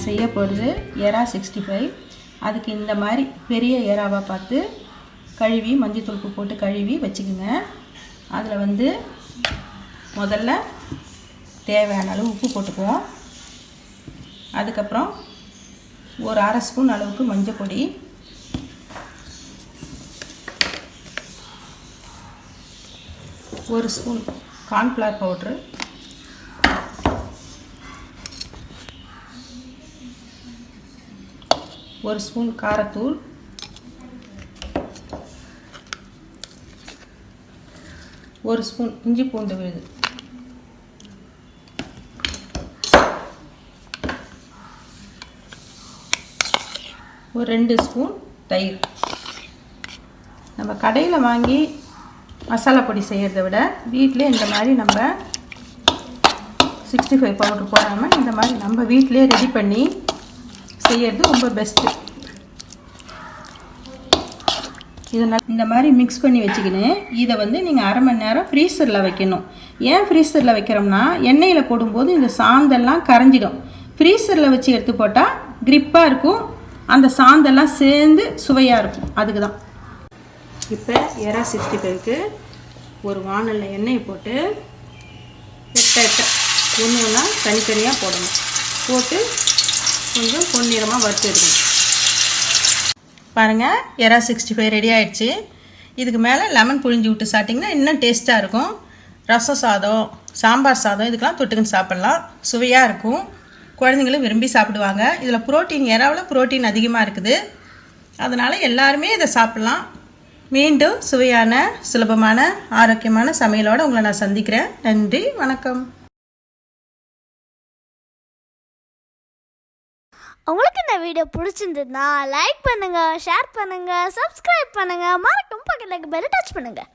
செய்ய போகிறது எறா 65. அதுக்கு இந்த மாதிரி பெரிய எறாவாக பார்த்து கழுவி மஞ்சள் தூள் போட்டு கழுவி வச்சுக்கோங்க. அதில் முதல்ல தேவையான அளவு உப்பு போட்டுக்குவோம். அதுக்கப்புறம் ஒரு அரை ஸ்பூன் அளவுக்கு மஞ்சள் பொடி, ஒரு ஸ்பூன் கார்ன்ஃப்ளவர் பவுட்ரு, ஒரு ஸ்பூன் காரத்தூள், ஒரு ஸ்பூன் இஞ்சி பூண்டு விழுது, ஒரு 2 ஸ்பூன் தயிர். நம்ம கடையில் வாங்கி மசாலா பொடி செய்கிறத விட வீட்டிலே இந்த மாதிரி நம்ம 65 பவுடர் போடாமல் இந்த மாதிரி நம்ம வீட்டிலே ரெடி பண்ணி செய்கிறது ரொம்ப பெஸ்ட்டு. இதனால் இந்த மாதிரி மிக்ஸ் பண்ணி வச்சுக்கின்னு இதை நீங்கள் அரை மணி நேரம் ஃப்ரீசரில் வைக்கணும். ஏன் ஃப்ரீசரில் வைக்கிறோம்னா எண்ணெயில் போடும்போது இந்த சாந்தெல்லாம் கரைஞ்சிடும். ஃப்ரீசரில் வச்சு எடுத்து போட்டால் கிரிப்பாக இருக்கும், அந்த சாந்தெல்லாம் சேர்ந்து சுவையாக இருக்கும். அதுக்கு தான் இப்போ எறா 65க்கு ஒரு வானலில் எண்ணெயை போட்டு ஒன்று ஒன்றா தனித்தனியாக போடணும். போட்டு கொஞ்சம் பொன்னிறமாக வறுத்து எடுக்கணும். பாருங்கள், எறா 65 ரெடி ஆகிடுச்சு. இதுக்கு மேலே லெமன் புழிஞ்சு விட்டு சாப்பிட்டிங்கன்னா இன்னும் டேஸ்ட்டாக இருக்கும். ரசம் சாதம், சாம்பார் சாதம் இதுக்கெல்லாம் தொட்டுக்குன்னு சாப்பிட்லாம். சுவையாக இருக்கும், குழந்தைங்களும் விரும்பி சாப்பிடுவாங்க. இதில் புரோட்டீன், எறாவில் புரோட்டீன் அதிகமாக இருக்குது. அதனால் எல்லாருமே இதை சாப்பிட்லாம். மீண்டும் சுவையான, சுலபமான, ஆரோக்கியமான சமையலோடு உங்களை நான் சந்திக்கிறேன். நன்றி, வணக்கம். உங்களுக்கு இந்த வீடியோ பிடிச்சிருந்ததுன்னா லைக் பண்ணுங்கள், ஷேர் பண்ணுங்கள், சப்ஸ்கிரைப் பண்ணுங்கள், மறக்காம பக்கத்தில் பெல் டச் பண்ணுங்கள்.